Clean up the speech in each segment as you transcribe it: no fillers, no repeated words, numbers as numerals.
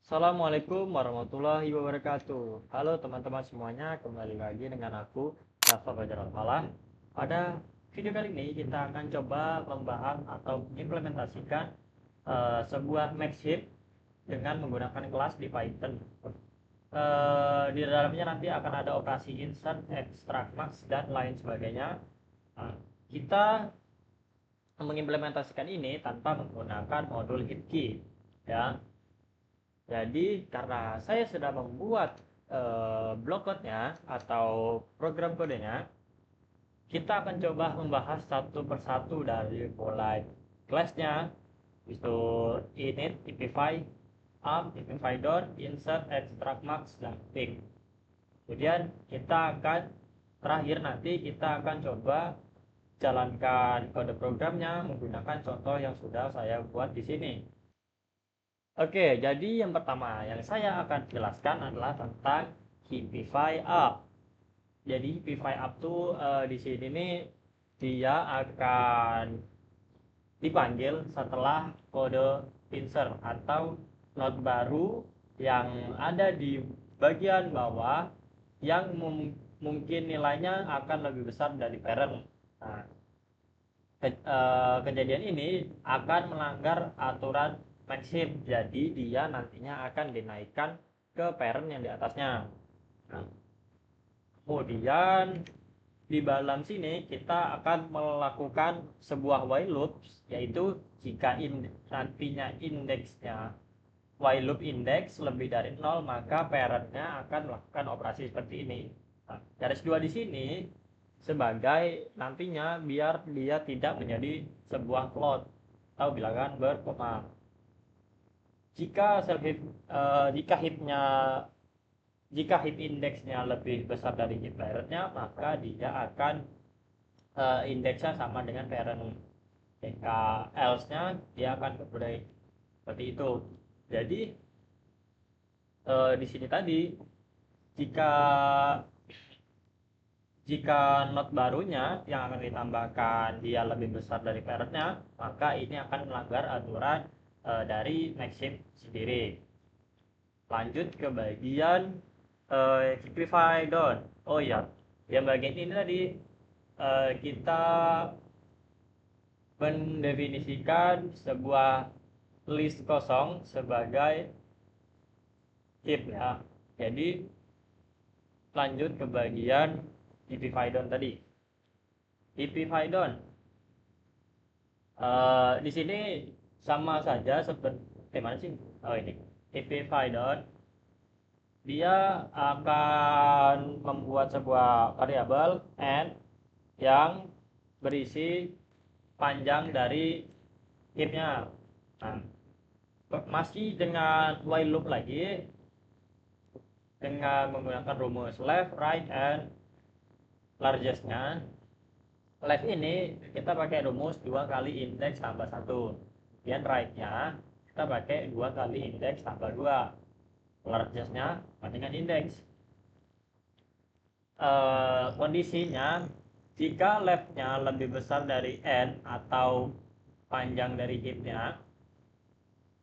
Assalamualaikum warahmatullahi wabarakatuh. Halo teman-teman semuanya, kembali lagi dengan aku, Rafa Fajar Alfalah. Pada video kali ini kita akan coba membahas atau implementasikan sebuah Maxship dengan menggunakan kelas di Python. Di dalamnya nanti akan ada operasi insert, extract, max, dan lain sebagainya. Kita mengimplementasikan ini tanpa menggunakan modul HipKey, ya. Jadi karena saya sudah membuat blok code-nya atau program kodenya, kita akan coba membahas satu persatu dari mulai kelasnya, itu init, ipfy, up, ipfy down, insert, extract, max, dan pick. Kemudian kita akan terakhir nanti kita akan coba jalankan kode programnya menggunakan contoh yang sudah saya buat di sini. Oke, jadi yang pertama yang saya akan jelaskan adalah tentang Hipify Up. Jadi Hipify Up tuh di sini nih dia akan dipanggil setelah kode insert atau not baru yang ada di bagian bawah yang mungkin nilainya akan lebih besar dari parent. Nah, kejadian ini akan melanggar aturan Maxship, jadi dia nantinya akan dinaikkan ke parent yang di atasnya. Nah, kemudian di dalam sini kita akan melakukan sebuah while loop, yaitu jika nantinya indeksnya while loop index lebih dari 0, maka parentnya akan melakukan operasi seperti ini. Nah, garis 2 di sini sebagai nantinya biar dia tidak menjadi sebuah float atau bilangan berkoma. Jika self heap jika heapnya jika heap indeksnya lebih besar dari heap parentnya, maka dia akan indeksnya sama dengan parent. Jika else-nya dia akan ke break seperti itu. Jadi di sini tadi jika jika not barunya yang akan ditambahkan dia lebih besar dari parentnya, maka ini akan melanggar aturan dari Maxship sendiri. Lanjut ke bagian simplify down. Oh ya, yang bagian ini tadi kita mendefinisikan sebuah list kosong sebagai heap, ya. Jadi lanjut ke bagian ipfy down tadi. Ipfy down di sini sama saja seperti mana sih? Oh, ini ipfy down dia akan membuat sebuah variabel n yang berisi panjang dari heapnya. Nah, masih dengan while loop lagi dengan menggunakan rumus left, right, and largest-nya. Left ini kita pakai rumus 2 kali indeks tambah 1. Kemudian right-nya kita pakai 2 kali indeks tambah 2. Largest-nya dengan indeks. Kondisinya jika left-nya lebih besar dari n atau panjang dari heap-nya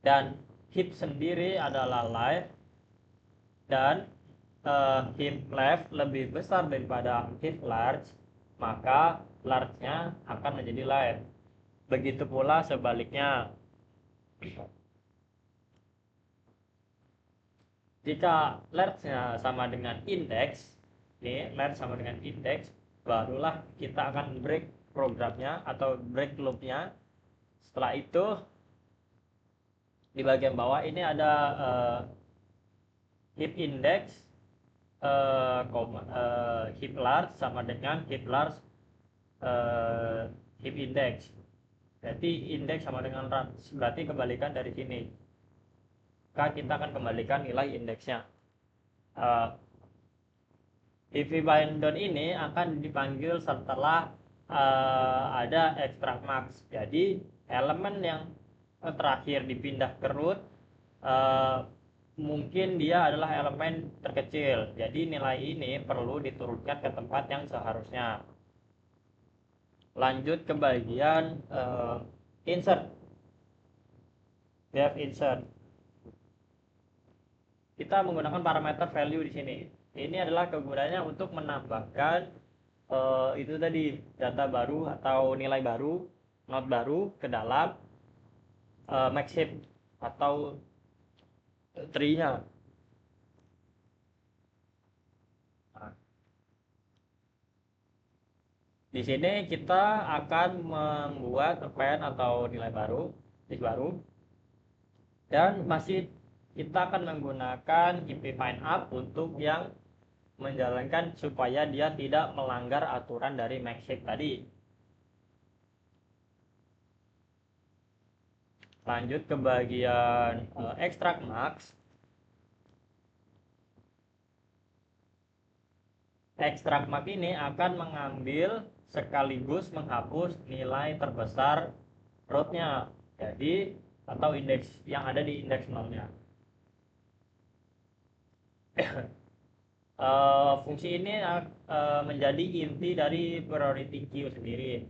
dan heap sendiri adalah live dan heap left lebih besar daripada heap large, maka large-nya akan menjadi live. Begitu pula sebaliknya. Jika large-nya sama dengan indeks, ini large sama dengan indeks, barulah kita akan break programnya atau break loop-nya. Setelah itu di bagian bawah ini ada heap index heap large sama dengan heap large heap index. Berarti indeks sama dengan range, berarti kembalikan dari sini. Maka kita akan kembalikan nilai indeksnya. If bind down ini akan dipanggil setelah ada extract max. Jadi elemen yang terakhir dipindah ke root mungkin dia adalah elemen terkecil. Jadi nilai ini perlu diturunkan ke tempat yang seharusnya. Lanjut ke bagian insert. Def insert. kita menggunakan parameter value di sini. Ini adalah kegunaannya untuk menambahkan itu tadi data baru atau nilai baru, node baru ke dalam max heap atau tree-nya. Nah, di sini kita akan membuat append atau nilai baru, list baru, dan masih kita akan menggunakan ip find up untuk yang menjalankan supaya dia tidak melanggar aturan dari max heap tadi. Lanjut ke bagian extract max. Extract max ini akan mengambil sekaligus menghapus nilai terbesar rootnya, jadi atau indeks yang ada di indeks nolnya. Fungsi ini menjadi inti dari priority queue sendiri.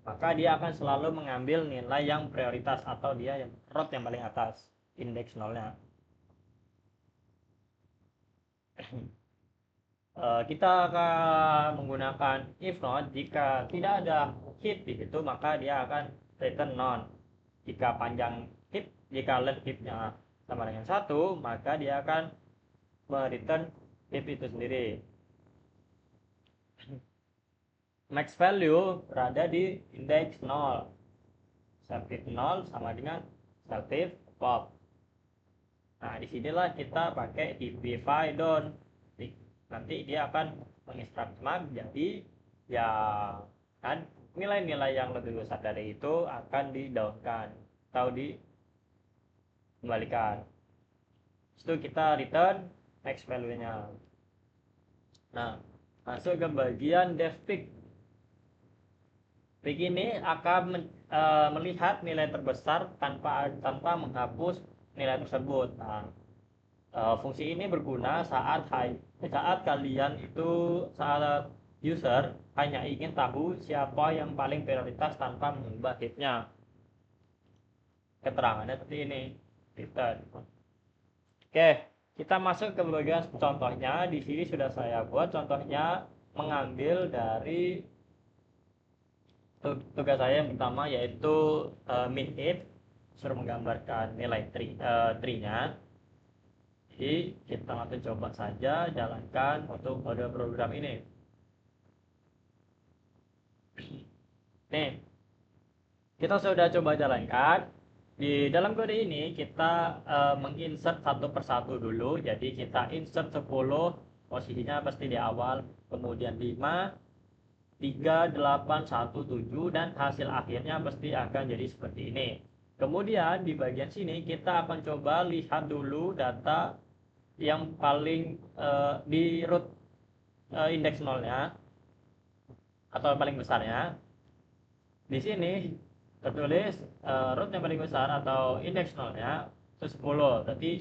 Maka dia akan selalu mengambil nilai yang prioritas atau dia yang root yang paling atas indeks nolnya. Kita akan menggunakan if node jika tidak ada heap di situ, maka dia akan return none. Jika panjang heap, jika length heapnya sama dengan 1, maka dia akan return heap itu sendiri. Max value berada di indeks 0. Selektif 0 sama dengan selektif pop. Nah, disinilah kita pakai ipfy down. Nanti dia akan mengekstrak mark, jadi ya kan nilai-nilai yang lebih besar dari itu akan di-downkan atau dikembalikan. Itu kita return max value-nya. Nah, masuk ke bagian def pick. Pick ini akan melihat nilai terbesar tanpa menghapus nilai tersebut. Nah, fungsi ini berguna saat kalian itu saat user hanya ingin tahu siapa yang paling prioritas tanpa mengubah heapnya. Keterangannya seperti ini. Return. Oke, kita masuk ke bagian contohnya. Di sini sudah saya buat contohnya mengambil dari tugas saya yang pertama, yaitu min heap, suruh menggambarkan nilai tree-nya. Jadi kita langsung coba saja jalankan untuk kode program ini. Nih, kita sudah coba jalankan. Di dalam kode ini kita menginsert satu persatu dulu. Jadi kita insert 10, posisinya pasti di awal, kemudian 5, 3, 8, 1, 7, dan hasil akhirnya pasti akan jadi seperti ini. Kemudian di bagian sini kita akan coba lihat dulu data yang paling di root indeks nolnya atau paling besarnya. Di sini tertulis root yang paling besar atau indeks nolnya itu 10. Berarti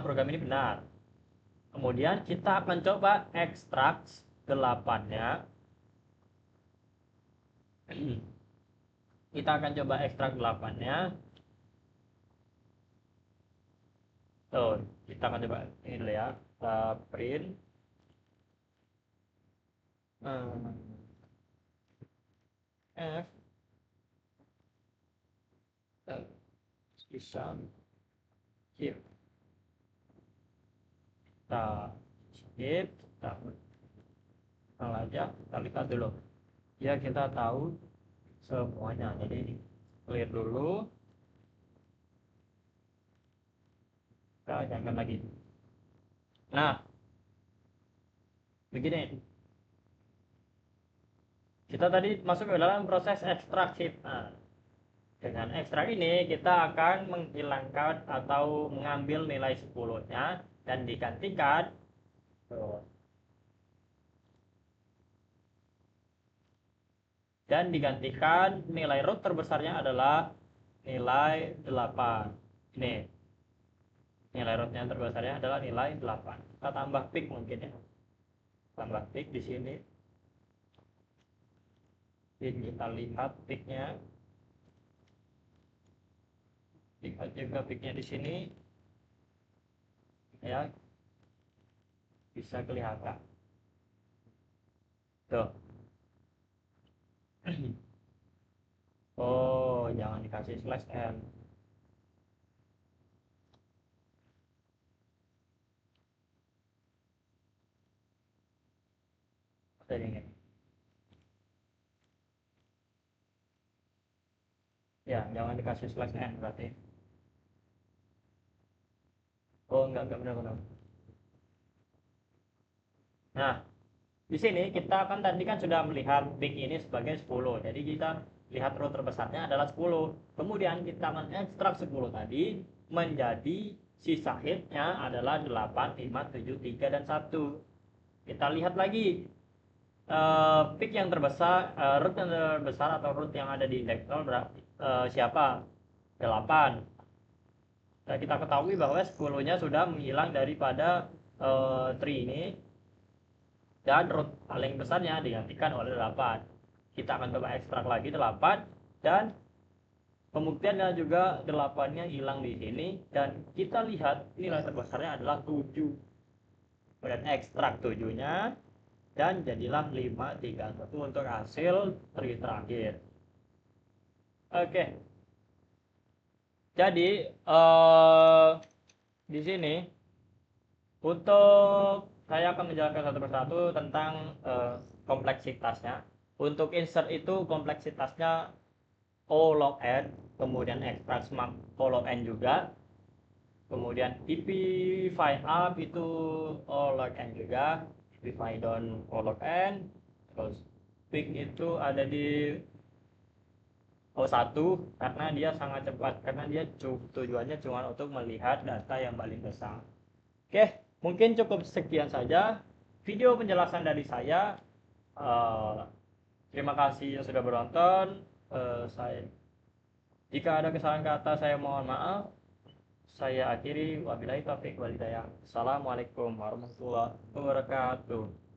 program ini benar. Kemudian kita akan coba ekstrak 8-nya. Kita akan coba ekstrak 8-nya. Tuh, kita akan coba ini dulu ya. Kita print. F bisa skip. Kita skip, kita aja, kita lihat dulu ya, kita tahu semuanya. Jadi clear dulu, kita jangan lagi. Nah, begini, kita tadi masuk ke dalam proses ekstrak heap. Nah, dengan ekstrak ini kita akan menghilangkan atau mengambil nilai 10-nya dan digantikan nilai root terbesarnya adalah nilai 8. Ini nilai rootnya terbesarnya adalah nilai 8. Kita tambah pick mungkin ya, tambah pick di sini. Jadi kita lihat picknya lihat juga peaknya di sini ya, bisa kelihatan tuh. Oh, jangan dikasih slash n. Ini ya, jangan dikasih slash n berarti. Oh, enggak benar-benar. Nah, di sini kita kan tadi kan sudah melihat peak ini sebagai 10. Jadi kita lihat root terbesarnya adalah 10. Kemudian kita mengekstrak 10 tadi menjadi sisa hitnya adalah 8, 5, 7, 3, dan 1. Kita lihat lagi peak yang terbesar, root yang terbesar atau root yang ada di indeks 0 siapa? 8. Nah, kita ketahui bahwa 10-nya sudah menghilang daripada tree ini, dan root paling besarnya digantikan oleh 8. Kita akan coba ekstrak lagi 8, dan pembuktiannya juga 8-nya hilang di sini, dan kita lihat nilai terbesarnya adalah 7. Kemudian ekstrak 7-nya, dan jadilah 5, 3, 1 untuk hasil tree terakhir. Oke, jadi di sini untuk saya akan menjelaskan satu persatu tentang kompleksitasnya. Untuk insert itu kompleksitasnya O log n, kemudian extract sum O log n juga, kemudian ip file up itu O log n juga, ip file down O log n, terus peak itu ada di O1 karena dia sangat cepat, karena dia tujuannya cuma untuk melihat data yang paling besar. Oke, mungkin cukup sekian saja video penjelasan dari saya. Terima kasih yang sudah menonton. Jika ada kesalahan kata, saya mohon maaf. Saya akhiri, wabillahi taufiq wal hidayah. Assalamualaikum warahmatullahi wabarakatuh.